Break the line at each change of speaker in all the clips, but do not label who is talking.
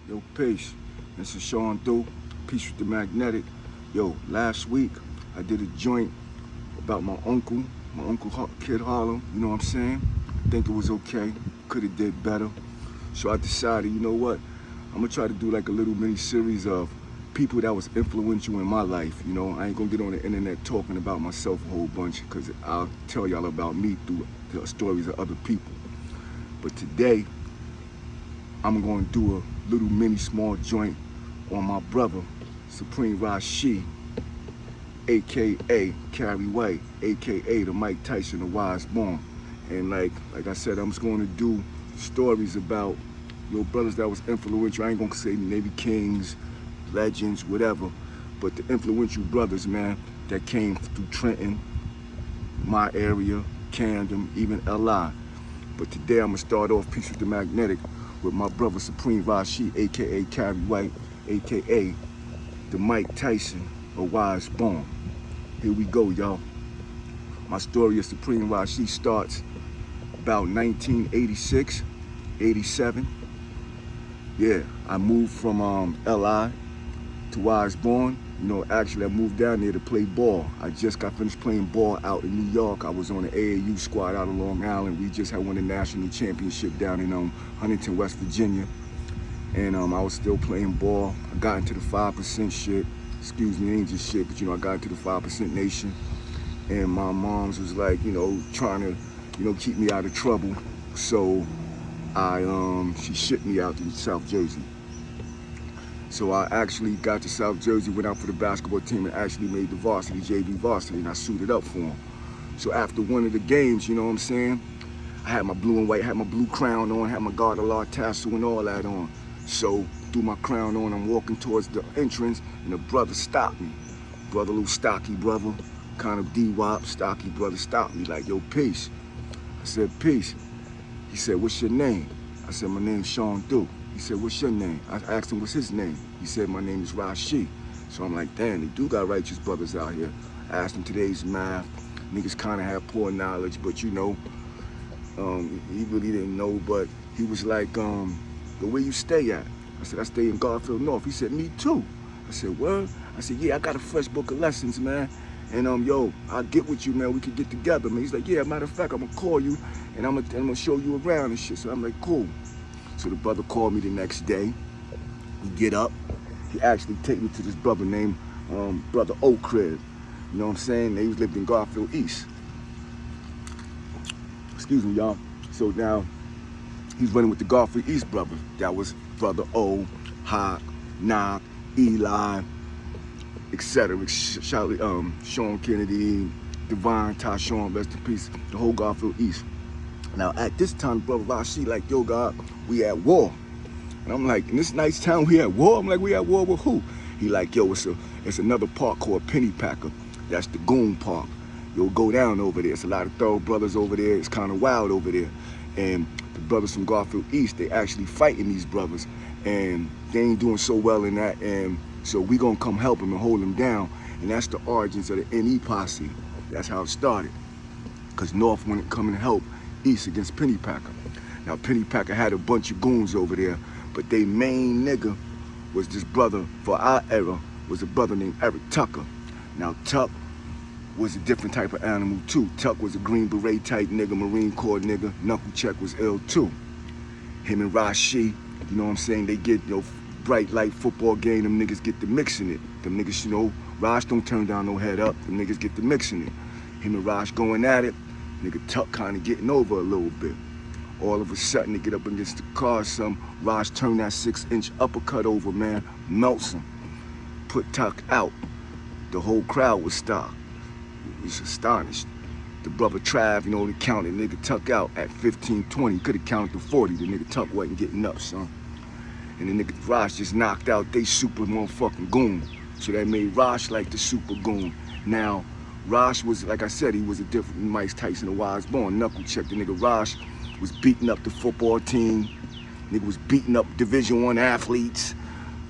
Yo, peace. This is Sean Du. Peace with the Magnetic. Yo, last week I did a joint about my uncle Kid Harlem. You know what I'm saying? I think it was okay. Could have did better. So I decided, you know what? I'm gonna try to do like a little mini series of people that was influential in my life. You know, I ain't gonna get on the internet talking about myself a whole bunch because I'll tell y'all about me through the stories of other people. But today, I'm going to do a little mini small joint on my brother, Supreme Rashe, aka Carey White, aka the Mike Tyson, the wise born. And like I said, I'm just going to do stories about brothers that was influential. I ain't gonna say maybe kings, legends, whatever, but the influential brothers, man, that came through Trenton, my area, Camden, even LI. But today I'm gonna start off Peace with the Magnetic with my brother Supreme Rashe, aka Carey White, aka the Mike Tyson, a wise born. Here we go, y'all. My story of Supreme Rashe starts about 1986, 87. Yeah, I moved from LI to Wise Born. You know, actually I moved down there to play ball. I just got finished playing ball out in New York. I was on the AAU squad out of Long Island. We just had won the national championship down in Huntington, West Virginia. And I was still playing ball. I got into the 5% shit. Excuse me, it ain't just shit, but you know, I got into the 5% nation. And my mom's was like, you know, trying to, keep me out of trouble. So she shipped me out to South Jersey. So I actually got to South Jersey, went out for the basketball team and actually made the varsity, JV varsity, and I suited up for them. So after one of the games, you know what I'm saying, I had my blue and white, had my blue crown on, had my Garde de la tassel and all that on. So threw my crown on, I'm walking towards the entrance and the brother stopped me. Brother, little stocky brother, kind of D-wop, stocky brother stopped me like, yo, peace. I said, peace. He said, what's your name? I said, my name's Sean Du. He said, what's your name? I asked him, what's his name? He said, my name is Rashe. So I'm like, damn, they do got righteous brothers out here. I asked him today's math. Niggas kind of have poor knowledge, but you know, he really didn't know, but he was like, where you stay at? I said, I stay in Garfield North. He said, me too. I said, what? I said, yeah, I got a fresh book of lessons, man. And yo, I'll get with you, man. We could get together, man. He's like, yeah, matter of fact, I'm gonna call you and I'm gonna show you around and shit. So I'm like, cool. So the brother called me the next day. We get up. He actually take me to this brother named Brother O Crib. You know what I'm saying? They was lived in Garfield East. Excuse me, y'all. So now he's running with the Garfield East brothers. That was Brother O, Hawk, Knock, Eli, etc. Sean Kennedy, Divine, Tyshawn, rest in peace, the whole Garfield East. Now at this time, Brother Rashe like, yo, God, we at war. And I'm like, in this nice town, we at war? I'm like, we at war with who? He like, yo, it's another park called Pennypacker. That's the Goon Park. You'll go down over there. It's a lot of thorough brothers over there. It's kind of wild over there. And the brothers from Garfield East, they actually fighting these brothers. And they ain't doing so well in that. And so we gonna come help them and hold them down. And that's the origins of the NE posse. That's how it started. Because North wanted to come and help East against Pennypacker. Now Pennypacker had a bunch of goons over there, but they main nigga was this brother for our era, was a brother named Eric Tucker. Now Tuck was a different type of animal too. Tuck was a Green Beret type nigga, Marine Corps nigga. Knuckle Check was ill too. Him and Rashe, you know what I'm saying, they get, bright light football game, them niggas get to mixing it. Them niggas, Raj don't turn down no head up, them niggas get to mixing it. Him and Raj going at it, nigga Tuck kind of getting over a little bit. All of a sudden they get up against the car, Raj turned that 6-inch uppercut over, man, melts him, put Tuck out. The whole crowd was stopped. Was astonished. The brother Trav, he counted nigga Tuck out at 15, 20. He could have counted to 40. The nigga Tuck wasn't getting up, son. And the nigga Raj just knocked out they super motherfucking goon. So that made Raj like the super goon. Now, Raj was, like I said, he was a different Mike Tyson, a wise born. Knuckle Check. The nigga Raj was beating up the football team. Nigga was beating up Division I athletes.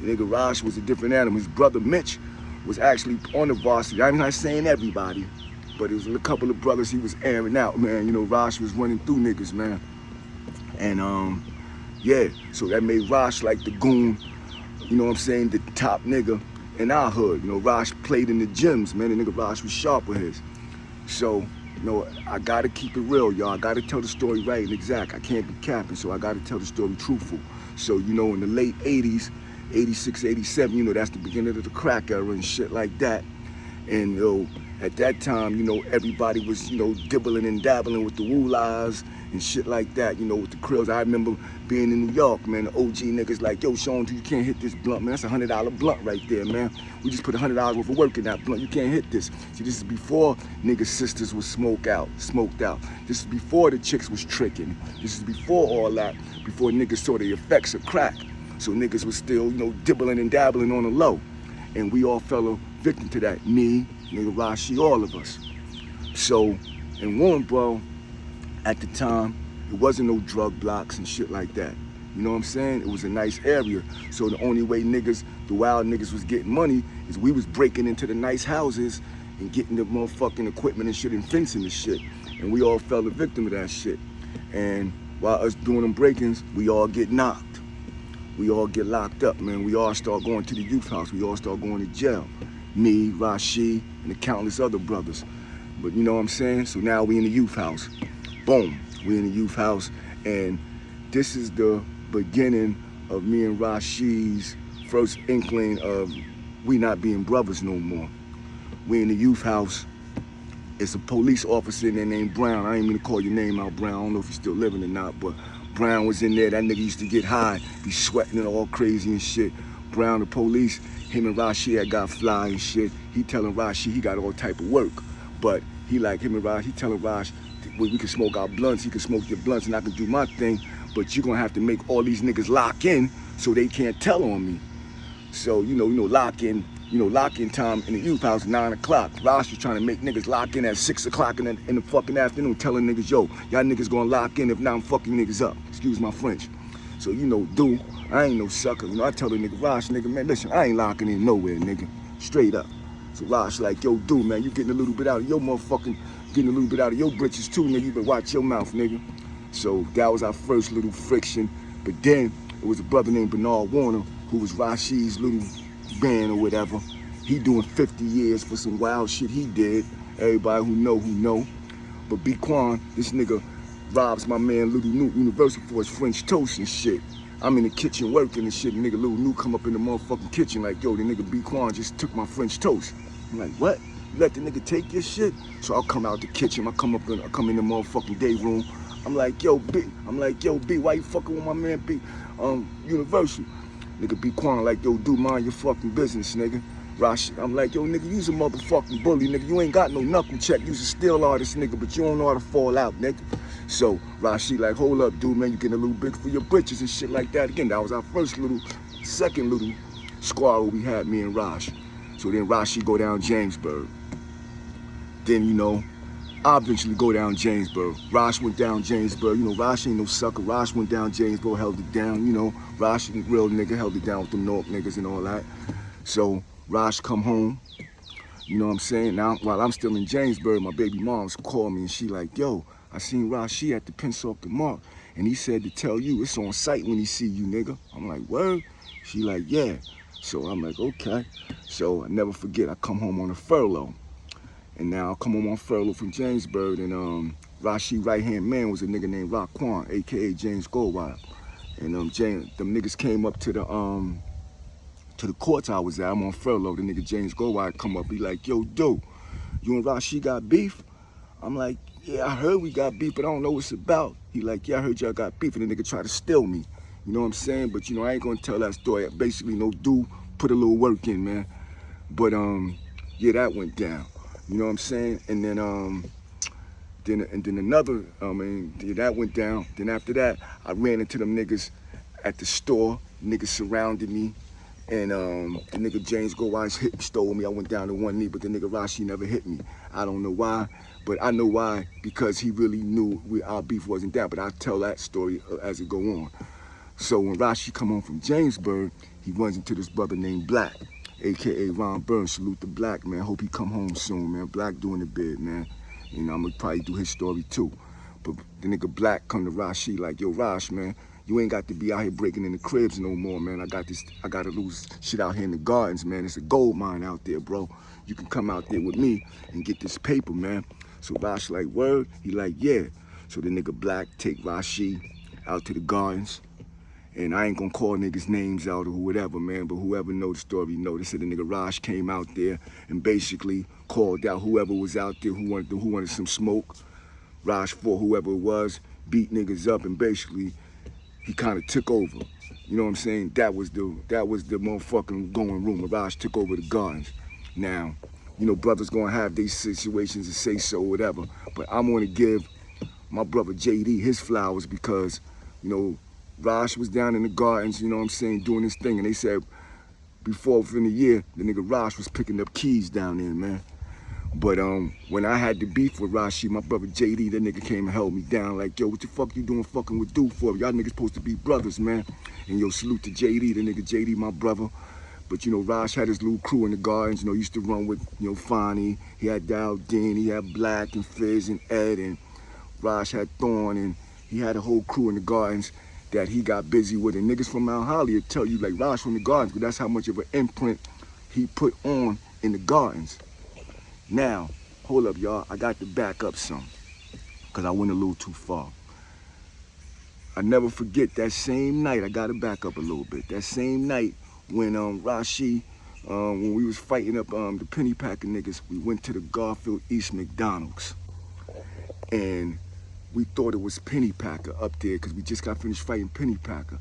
The nigga Raj was a different animal. His brother Mitch was actually on the varsity. I'm not saying everybody, but it was a couple of brothers he was airing out, man. Raj was running through niggas, man. And Yeah, so that made Rashe like the goon, you know what I'm saying, the top nigga in our hood. You know, Rashe played in the gyms, man. The nigga Rashe was sharp with his. So, you know, I gotta keep it real, y'all. I gotta tell the story right and exact. I can't be capping, so I gotta tell the story truthful. So, you know, in the late 80s, 86, 87, you know, that's the beginning of the crack era and shit like that. And, you know, at that time, you know, everybody was, you know, dibbling and dabbling with the woolahs and shit like that, you know, with the krills. I remember being in New York, man, the OG niggas like, yo, Sean, you can't hit this blunt, man. That's a $100 blunt right there, man. We just put $100 worth of work in that blunt. You can't hit this. See, this is before niggas' sisters was smoked out. This is before the chicks was tricking. This is before all that, before niggas saw the effects of crack. So niggas was still, you know, dibbling and dabbling on the low. And we all fell a victim to that. Me, nigga Rashe, all of us. So in Willingboro, at the time, it wasn't no drug blocks and shit like that. You know what I'm saying? It was a nice area. So the only way niggas, the wild niggas was getting money is we was breaking into the nice houses and getting the motherfucking equipment and shit and fencing the shit. And we all fell a victim of that shit. And while us doing them break-ins, we all get knocked. We all get locked up, man. We all start going to the youth house. We all start going to jail. Me, Rashe, and the countless other brothers. But you know what I'm saying? So now we in the youth house. Boom, we in the youth house. And this is the beginning of me and Rashe's first inkling of we not being brothers no more. We in the youth house. It's a police officer in there named Brown. I ain't mean to call your name out, Brown. I don't know if he's still living or not, but Brown was in there. That nigga used to get high, be sweating and all crazy and shit. Brown, the police, him and Rashe had got fly and shit. He telling Rashe he got all type of work. But he like him and Rashe, he telling Rashe, we can smoke our blunts, he can smoke your blunts and I can do my thing, but you're gonna have to make all these niggas lock in so they can't tell on me. So, you know, lock-in time in the youth house, 9 o'clock. Rashe was trying to make niggas lock in at 6 o'clock in the fucking afternoon, telling niggas, yo, y'all niggas gonna lock in if not I'm fucking niggas up. Excuse my French. So, you know, dude, I ain't no sucker. You know, I tell the nigga, Rashe, nigga, man, listen, I ain't locking in nowhere, nigga. Straight up. So Rashe like, yo, dude, man, you getting a little bit out of your motherfucking, getting a little bit out of your britches too, nigga. You better watch your mouth, nigga. So that was our first little friction. But then it was a brother named Bernard Warner, who was Rashe's little band or whatever. He doing 50 years for some wild shit he did. Everybody who know. But B Quan, this nigga robs my man Little Nuke Universal for his French toast and shit. I'm in the kitchen working and shit. Nigga Little Nuke come up in the motherfucking kitchen like, yo, the nigga B Quan just took my French toast. I'm like, what? You let the nigga take your shit? So I'll come out the kitchen. I come in the motherfucking day room. I'm like, yo, B, why you fucking with my man B, Universal? Nigga B Quan like, yo, dude, mind your fucking business, nigga. Rashe, I'm like, yo, nigga, you's a motherfucking bully, nigga. You ain't got no knuckle check. You's a still artist, nigga, but you don't know how to fall out, nigga. So Rashe like, hold up, dude, man, you getting a little big for your britches and shit like that. Again, that was our second little squad we had, me and Rashe. So then Rashe go down Jamesburg. Then, you know, I eventually go down Jamesburg. Rashe went down Jamesburg. You know, Rashe ain't no sucker. Rashe went down Jamesburg, held it down. You know, Rashe, real nigga, held it down with the North niggas and all that. So Rashe come home. You know what I'm saying? Now, while I'm still in Jamesburg, my baby mom's called me and she like, yo, I seen Rashe at the Pensacola Mark. And he said to tell you it's on site when he see you, nigga. I'm like, word? She like, yeah. So I'm like, okay. So I never forget, I come home on a furlough. And now I come home on furlough from Jamesburg, and Rashe right-hand man was a nigga named Raquan, aka James Goldwire. And them niggas came up to the courts I was at. I'm on furlough. The nigga James Goldwire come up, be like, yo, dude, you and Rashe got beef? I'm like, yeah, I heard we got beef, but I don't know what it's about. He like, yeah, I heard y'all got beef, and the nigga tried to steal me. You know what I'm saying? But you know, I ain't gonna tell that story. Basically, no dude put a little work in, man. But yeah, that went down. You know what I'm saying? And then another, yeah, that went down. Then after that, I ran into them niggas at the store. Niggas surrounded me. And the nigga James Goldwire stole me. I went down to one knee, but the nigga Rashe never hit me. I don't know why, but I know why, because he really knew our beef wasn't that. But I'll tell that story as it go on. So when Rashe come home from Jamesburg, he runs into this brother named Black, aka Ron Burns. Salute the Black, man. Hope he come home soon, man. Black doing the bid, man. You know, I'm gonna probably do his story too. But the nigga Black come to Rashe like, yo, Rashe, man, You ain't got to be out here breaking in the cribs no more, man. I got to lose shit out here in the gardens, man. It's a gold mine out there, bro. You can come out there with me and get this paper, man. So Rashe like, word? He like, yeah. So the nigga Black take Rashe out to the gardens. And I ain't gonna call niggas names out or whatever, man, but whoever know the story know. They said the nigga Rashe came out there and basically called out whoever was out there who wanted some smoke. Rashe fought whoever it was, beat niggas up, and basically he kind of took over. You know what I'm saying? That was the motherfucking going rumor. Rashe took over the gardens. Now, you know, brothers gonna have these situations and say so, whatever. But I'm gonna give my brother JD his flowers because, you know, Rashe was down in the gardens, you know what I'm saying, doing his thing. And they said before within a year, the nigga Rashe was picking up keys down there, man. But when I had the beef with Rashe, my brother JD, that nigga came and held me down like, yo, what the fuck you doing fucking with dude for? Y'all niggas supposed to be brothers, man. And yo, salute to JD, the nigga JD, my brother. But you know, Rashe had his little crew in the gardens, you know, used to run with, you know, Fonnie. He had Daldin, he had Black and Fizz and Ed, and Rashe had Thorn, and he had a whole crew in the gardens that he got busy with. And niggas from Mount Holly will tell you like Rashe from the gardens, but that's how much of an imprint he put on in the gardens. Now, hold up, y'all. I got to back up some because I went a little too far. I never forget that same night. I got to back up a little bit. That same night when Rashe, when we was fighting up the penny packer niggas, we went to the Garfield East McDonald's. And we thought it was Penny Packer up there because we just got finished fighting Penny Packer.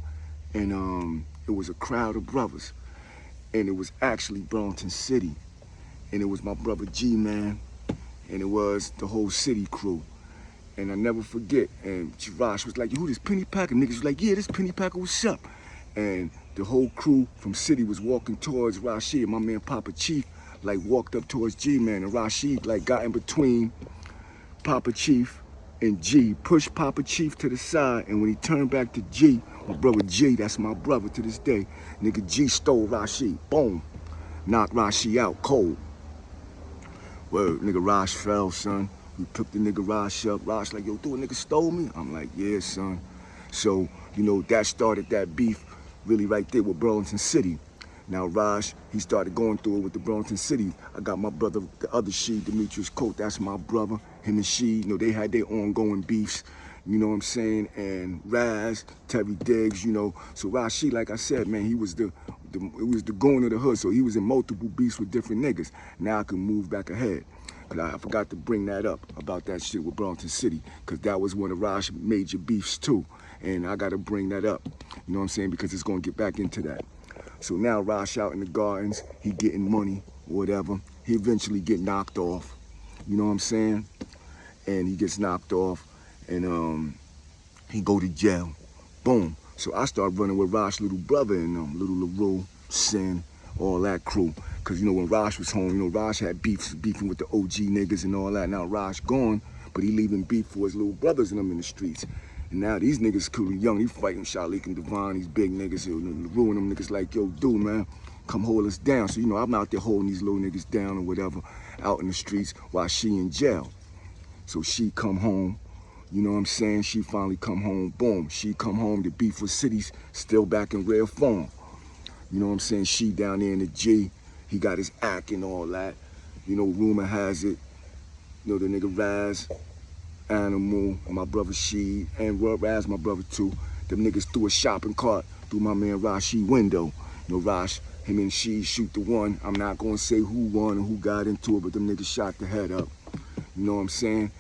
And it was a crowd of brothers. And it was actually Burlington City. And it was my brother G-Man. And it was the whole city crew. And I never forget. And Rashe was like, yo, who this Penny Packer? Niggas was like, yeah, this Penny Packer, what's up? And the whole crew from city was walking towards Rashe. And my man Papa Chief like walked up towards G-Man. And Rashe like got in between Papa Chief and G, pushed Papa Chief to the side, and when he turned back to G, my brother G, that's my brother to this day, nigga G stole Rashe, boom, knocked Rashe out cold. Word, nigga Rashe fell, son. We picked the nigga Rashe up. Rashe like, yo, dude, a nigga stole me? I'm like, yeah, son. So, you know, that started that beef really right there with Burlington City. Now Rashe, he started going through it with the Burlington City. I got my brother, the other She, Demetrius Coate, that's my brother. Him and She, you know, they had their ongoing beefs, you know what I'm saying? And Raz, Terry Diggs, you know. So Rashe, like I said, man, he was it was the goon of the hood, so he was in multiple beefs with different niggas. Now I can move back ahead. But I forgot to bring that up about that shit with Burlington City, because that was one of Rashe's major beefs too. And I gotta bring that up, you know what I'm saying? Because it's gonna get back into that. So now Rashe out in the gardens, he getting money, whatever. He eventually get knocked off, you know what I'm saying? And he gets knocked off, and he go to jail, boom. So I start running with Rashe's little brother and little LaRue, Sin, all that crew. Cause you know when Rashe was home, you know Rashe had beefing with the OG niggas and all that. Now Rashe gone, but he leaving beef for his little brothers and them in the streets. And now these niggas cool young, he fighting Shalik and Devon, these big niggas, LaRue and them niggas like, yo, dude, man, come hold us down. So, you know, I'm out there holding these little niggas down or whatever, out in the streets while She in jail. So She come home, you know what I'm saying? She finally come home, boom. She come home, the beef with cities still back in rare form. You know what I'm saying? She down there in the G, he got his act and all that. You know, rumor has it, you know, the nigga Raz, Animal, my brother She, and Raz, my brother too. Them niggas threw a shopping cart through my man Rashe window. You know, Rashe, him and She shoot the one. I'm not gonna say who won and who got into it, but them niggas shot the head up. You know what I'm saying?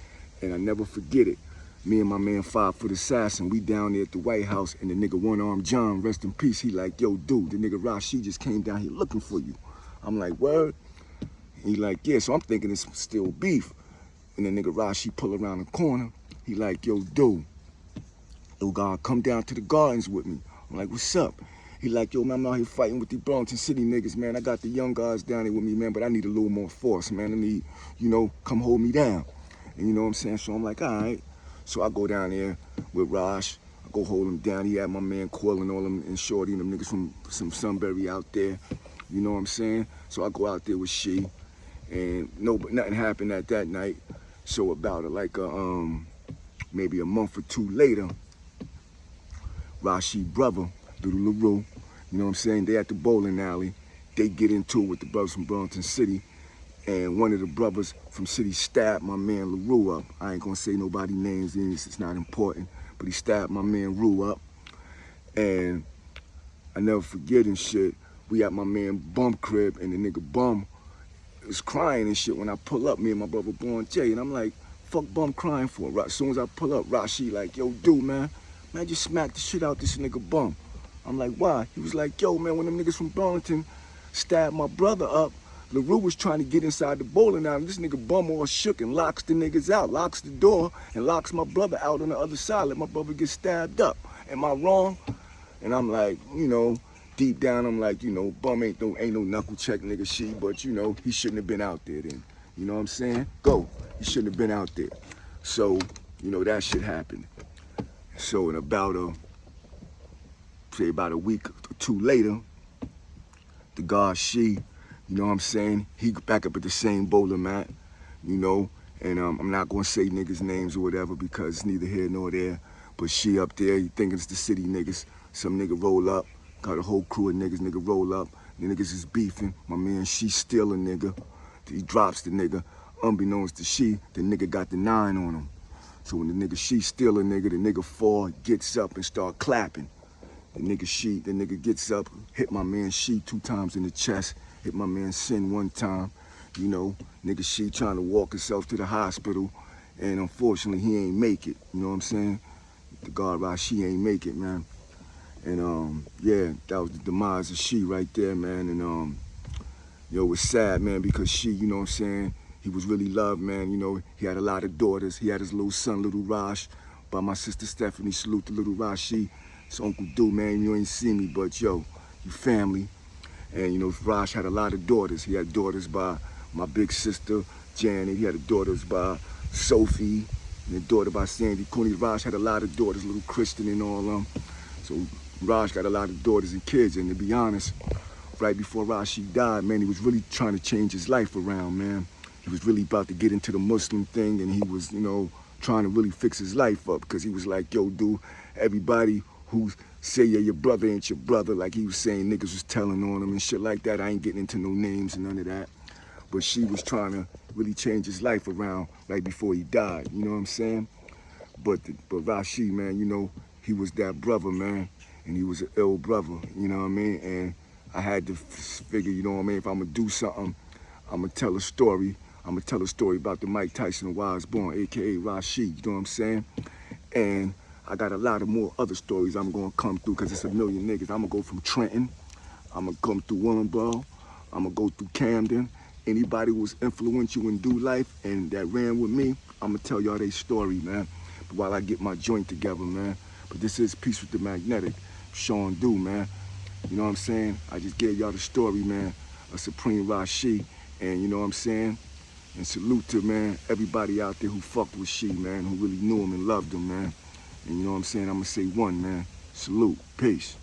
And I never forget it. Me and my man 5-foot Assassin, we down there at the White House, and the nigga One-Armed John, rest in peace, he like, yo, dude, the nigga Rashe just came down here looking for you. I'm like, word? He like, yeah, so I'm thinking it's still beef. And the nigga Rashe pull around the corner. He like, yo, dude, God, come down to the gardens with me. I'm like, what's up? He like, yo, man, I'm out here fighting with the Burlington City niggas, man. I got the young guys down there with me, man, but I need a little more force, man. I need, you know, come hold me down. And you know what I'm saying? So I'm like, all right. So I go down there with Rashe. I go hold him down. He had my man Quill and all them and Shorty and them niggas from some Sunbury out there. You know what I'm saying? So I go out there with She. And nothing happened at that night. So about like maybe a month or two later, Rashe brother, Little LaRue, you know what I'm saying? They at the bowling alley. They get into it with the brothers from Burlington City. And one of the brothers from City stabbed my man LaRue up. I ain't gonna say nobody names in this, it's not important. But he stabbed my man Rue up. And I never forget and shit, we at my man Bum crib, and the nigga Bum was crying and shit when I pull up, me and my brother Born Jay, and I'm like, fuck Bum crying for? As soon as I pull up, Rashe like, yo, dude, man, just smack the shit out this nigga Bum. I'm like, why? He was like, yo, man, when them niggas from Burlington stabbed my brother up, LaRue was trying to get inside the bowling alley, and this nigga Bum all shook and locks the niggas out, locks the door, and locks my brother out on the other side, let my brother get stabbed up. Am I wrong? And I'm like, you know, deep down, I'm like, you know, Bum ain't no knuckle check nigga shit, but you know, he shouldn't have been out there then. You know what I'm saying? Go. He shouldn't have been out there. So, you know, that shit happened. So in about a week or two later, the guard you know what I'm saying? He back up at the same bowler mat, you know, and I'm not gonna say niggas' names or whatever because it's neither here nor there. But she up there, you think it's the city niggas. Some nigga roll up, got a whole crew of niggas, nigga roll up. The niggas is beefing. My man, she steal a nigga. He drops the nigga. Unbeknownst to she, the nigga got the 9 on him. So when the nigga she steal a nigga, the nigga fall, gets up and start clapping. The nigga gets up, hit my man she 2 times in the chest, hit my man Sin 1 time. You know, nigga she trying to walk himself to the hospital, and unfortunately he ain't make it. You know what I'm saying? The guard Rashe ain't make it, man. And yeah, that was the demise of she right there, man. And yo, it was sad, man, because she, you know what I'm saying, he was really loved, man. You know, he had a lot of daughters. He had his little son, Little Rashe, by my sister Stephanie. Salute to Little Rashe. It's Uncle Du, man. You ain't see me, but yo, you family. And you know, Rashe had a lot of daughters. He had daughters by my big sister, Janet. He had daughters by Sophie, and a daughter by Sandy Cooney. Rashe had a lot of daughters, little Kristen and all them. So Rashe got a lot of daughters and kids, and to be honest, right before Rashe died, man, he was really trying to change his life around, man. He was really about to get into the Muslim thing, and he was, you know, trying to really fix his life up, because he was like, yo, dude, everybody who say your brother ain't your brother, like he was saying niggas was telling on him and shit like that. I ain't getting into no names and none of that. But she was trying to really change his life around right before he died, you know what I'm saying? But Rashe, man, you know, he was that brother, man, and he was an ill brother, you know what I mean? And I had to figure, you know what I mean, if I'm gonna do something, I'm gonna tell a story. I'm gonna tell a story about the Mike Tyson of Wise Born, AKA Rashe, you know what I'm saying? And I got a lot of more other stories I'm gonna come through, because it's a million niggas. I'm gonna go from Trenton, I'm gonna come through Willingboro, I'm gonna go through Camden. Anybody who was influential in Do Life and that ran with me, I'm gonna tell y'all their story, man. But while I get my joint together, man. But this is Peace with the Magnetic, Sean Do, man. You know what I'm saying? I just gave y'all the story, man, of Supreme Rashe, and you know what I'm saying? And salute to, man, everybody out there who fucked with She, man, who really knew him and loved him, man. And you know what I'm saying? I'm gonna say one, man. Salute. Peace.